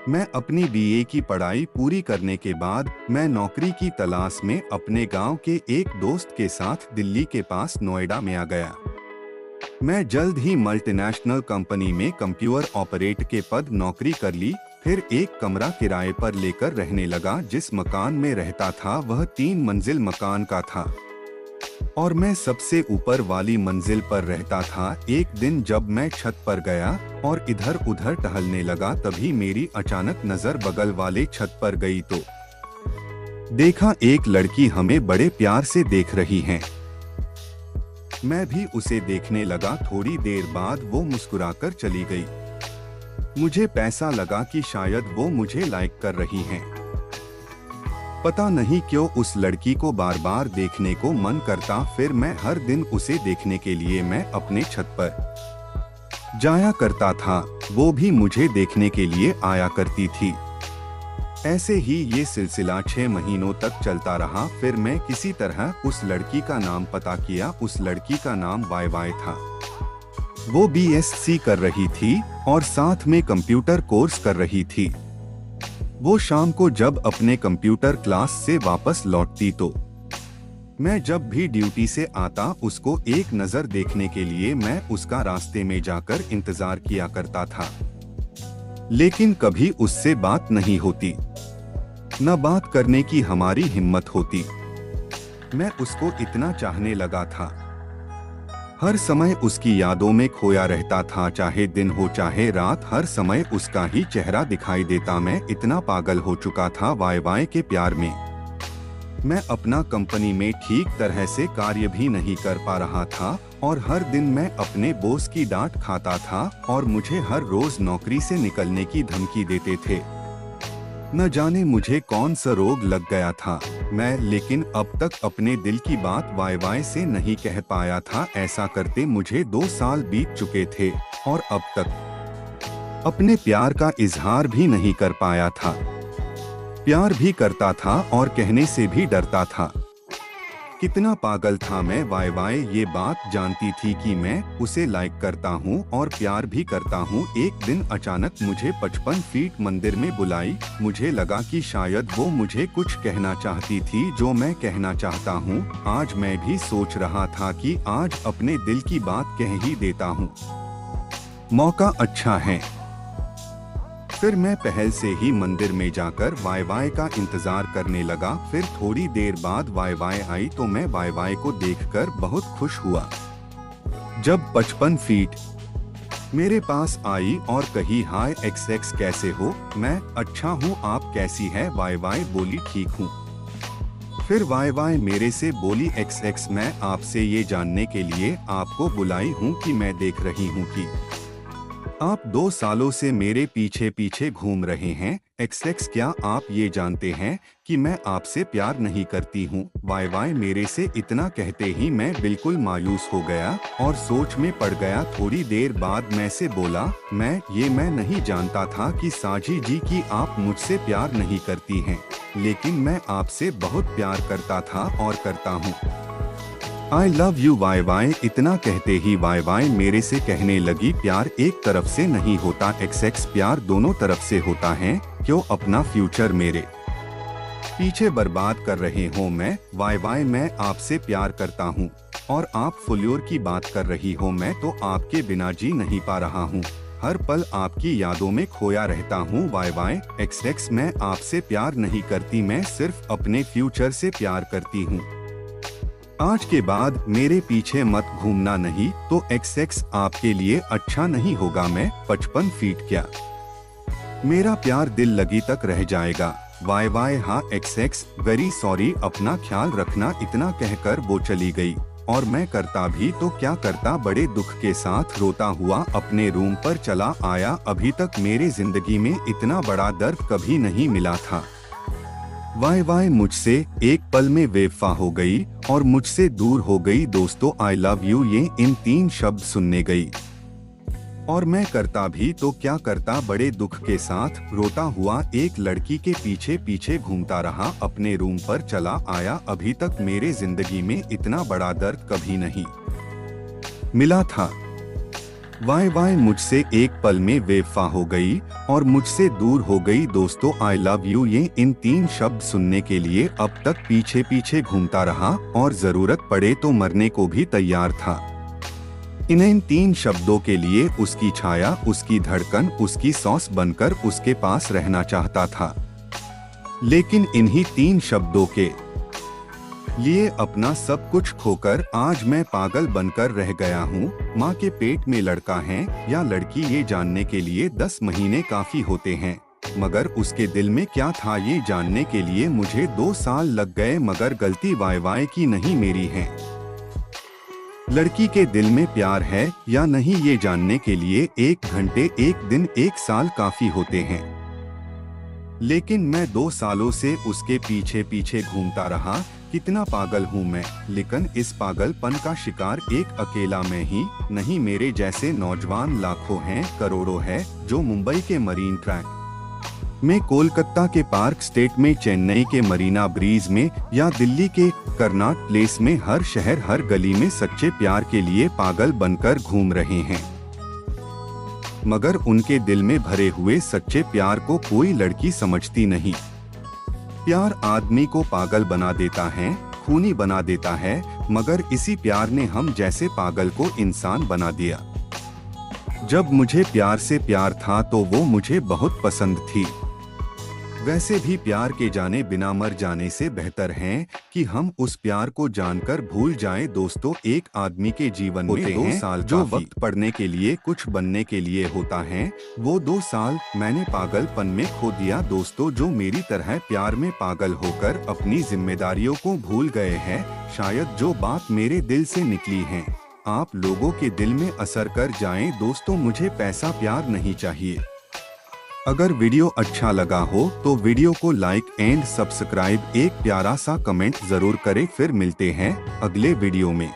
मैं अपनी बीए की पढ़ाई पूरी करने के बाद मैं नौकरी की तलाश में अपने गांव के एक दोस्त के साथ दिल्ली के पास नोएडा में आ गया। मैं जल्द ही मल्टीनेशनल कंपनी में कंप्यूटर ऑपरेटर के पद नौकरी कर ली। फिर एक कमरा किराए पर लेकर रहने लगा। जिस मकान में रहता था वह 3 मंजिल मकान का था और मैं सबसे ऊपर वाली मंजिल पर रहता था। एक दिन जब मैं छत पर गया और इधर उधर टहलने लगा, तभी मेरी अचानक नजर बगल वाले छत पर गई तो देखा एक लड़की हमें बड़े प्यार से देख रही है। मैं भी उसे देखने लगा। थोड़ी देर बाद वो मुस्कुराकर चली गई। मुझे पैसा लगा कि शायद वो मुझे लाइक कर रही हैं। पता नहीं क्यों उस लड़की को बार बार देखने को मन करता। फिर मैं हर दिन उसे देखने के लिए मैं अपने छत पर जाया करता था। वो भी मुझे देखने के लिए आया करती थी। ऐसे ही ये सिलसिला 6 महीनों तक चलता रहा। फिर मैं किसी तरह उस लड़की का नाम पता किया। उस लड़की का नाम वाई वाई था। वो बीएससी कर रही थी और साथ में कंप्यूटर कोर्स कर रही थी। वो शाम को जब अपने कंप्यूटर क्लास से वापस लौटती तो मैं जब भी ड्यूटी से आता उसको एक नज़र देखने के लिए मैं उसका रास्ते में जाकर इंतजार किया करता था, लेकिन कभी उससे बात नहीं होती, न बात करने की हमारी हिम्मत होती। मैं उसको इतना चाहने लगा था, हर समय उसकी यादों में खोया रहता था। चाहे दिन हो चाहे रात, हर समय उसका ही चेहरा दिखाई देता। मैं इतना पागल हो चुका था वाई वाई के प्यार में। मैं अपना कंपनी में ठीक तरह से कार्य भी नहीं कर पा रहा था और हर दिन मैं अपने बॉस की डांट खाता था और मुझे हर रोज नौकरी से निकलने की धमकी देते थे। न जाने मुझे कौन सा रोग लग गया था मैं, लेकिन अब तक अपने दिल की बात वाई वाई से नहीं कह पाया था। ऐसा करते मुझे 2 साल बीत चुके थे और अब तक अपने प्यार का इजहार भी नहीं कर पाया था। प्यार भी करता था और कहने से भी डरता था। कितना पागल था मैं। वाई वाई ये बात जानती थी कि मैं उसे लाइक करता हूँ और प्यार भी करता हूँ। एक दिन अचानक मुझे 55 फीट मंदिर में बुलाई। मुझे लगा कि शायद वो मुझे कुछ कहना चाहती थी जो मैं कहना चाहता हूँ। आज मैं भी सोच रहा था कि आज अपने दिल की बात कह ही देता हूँ, मौका अच्छा है। फिर मैं पहल से ही मंदिर में जाकर वाई वाई का इंतजार करने लगा। फिर थोड़ी देर बाद वाई वाई आई तो मैं वाई वाई को देखकर बहुत खुश हुआ। जब 55 फीट मेरे पास आई और कही, हाय एक्स कैसे हो? मैं अच्छा हूँ, आप कैसी है? वाई वाई बोली, ठीक हूँ। फिर वाई वाई मेरे से बोली, एक्स मैं आपसे ये जानने के लिए आपको बुलाई हूँ कि मैं देख रही हूँ कि आप 2 सालों से मेरे पीछे पीछे घूम रहे हैं। एक्स क्या आप ये जानते हैं कि मैं आपसे प्यार नहीं करती हूँ? वाई वाई मेरे से इतना कहते ही मैं बिल्कुल मायूस हो गया और सोच में पड़ गया। थोड़ी देर बाद मैं से बोला, मैं नहीं जानता था कि साजी जी की आप मुझसे प्यार नहीं करती हैं, लेकिन मैं आपसे बहुत प्यार करता था और करता हूँ। I love you why why. इतना कहते ही वाई वाई मेरे से कहने लगी, प्यार एक तरफ से नहीं होता एक्स प्यार दोनों तरफ से होता है। क्यों अपना फ्यूचर मेरे पीछे बर्बाद कर रहे हो? मैं वाई वाई मैं आपसे प्यार करता हूँ और आप फुल्योर की बात कर रही हो। मैं तो आपके बिना जी नहीं पा रहा हूँ, हर पल आपकी यादों में खोया रहता हूँ। वाई वाई एक्स मैं आपसे प्यार नहीं करती, मैं सिर्फ अपने फ्यूचर से प्यार करती हूँ। आज के बाद मेरे पीछे मत घूमना, नहीं तो एक्स आपके लिए अच्छा नहीं होगा। मैं 55 फीट क्या, मेरा प्यार दिल लगी तक रह जाएगा। वाई वाई हाँ एक्स वेरी सॉरी, अपना ख्याल रखना। इतना कहकर वो चली गई और मैं करता भी तो क्या करता, बड़े दुख के साथ रोता हुआ अपने रूम पर चला आया। अभी तक मेरे जिंदगी में इतना बड़ा दर्द कभी नहीं मिला था। वाई वाई मुझसे एक पल में बेवफा हो गई और मुझसे दूर हो गई। दोस्तों आई लव यू ये इन 3 शब्द सुनने गई और मैं करता भी तो क्या करता, बड़े दुख के साथ रोता हुआ एक लड़की के पीछे पीछे घूमता रहा। अपने रूम पर चला आया। अभी तक मेरे जिंदगी में इतना बड़ा दर्द कभी नहीं मिला था। वाई वाई मुझसे एक पल में बेवफा हो गई और मुझसे दूर हो गई। दोस्तों, आई लव यू ये इन 3 शब्द सुनने के लिए अब तक पीछे पीछे घूमता रहा और जरूरत पड़े तो मरने को भी तैयार था। इन 3 शब्दों के लिए उसकी छाया, उसकी धड़कन, उसकी सांस बनकर उसके पास रहना चाहता था। लेकिन इन्हीं 3 शब्दों के लिए अपना सब कुछ खोकर आज मैं पागल बनकर रह गया हूँ। माँ के पेट में लड़का है या लड़की ये जानने के लिए 10 महीने काफी होते हैं, मगर उसके दिल में क्या था ये जानने के लिए मुझे 2 साल लग गए। मगर गलती वाई वाई की नहीं मेरी है। लड़की के दिल में प्यार है या नहीं ये जानने के लिए 1 घंटे, 1 दिन, 1 साल काफी होते हैं। लेकिन मैं 2 सालों से उसके पीछे पीछे घूमता रहा। कितना पागल हूँ मैं। लेकिन इस पागलपन का शिकार एक अकेला मैं ही नहीं, मेरे जैसे नौजवान लाखों हैं, करोड़ों हैं, जो मुंबई के मरीन ट्रैक में, कोलकाता के पार्क स्टेट में, चेन्नई के मरीना ब्रीज में या दिल्ली के कर्नाट प्लेस में, हर शहर हर गली में सच्चे प्यार के लिए पागल बनकर घूम रहे हैं। मगर उनके दिल में भरे हुए सच्चे प्यार को कोई लड़की समझती नहीं। प्यार आदमी को पागल बना देता है, खूनी बना देता है, मगर इसी प्यार ने हम जैसे पागल को इंसान बना दिया। जब मुझे प्यार से प्यार था तो वो मुझे बहुत पसंद थी। वैसे भी प्यार के जाने बिना मर जाने से बेहतर है कि हम उस प्यार को जानकर भूल जाएं। दोस्तों, एक आदमी के जीवन में 2 साल जो वक्त पढ़ने के लिए, कुछ बनने के लिए होता है, वो 2 साल मैंने पागलपन में खो दिया। दोस्तों, जो मेरी तरह प्यार में पागल होकर अपनी जिम्मेदारियों को भूल गए हैं, शायद जो बात मेरे दिल से निकली है आप लोगों के दिल में असर कर जाएं। दोस्तों, मुझे पैसा प्यार नहीं चाहिए। अगर वीडियो अच्छा लगा हो तो वीडियो को लाइक एंड सब्सक्राइब, एक प्यारा सा कमेंट जरूर करें। फिर मिलते हैं अगले वीडियो में।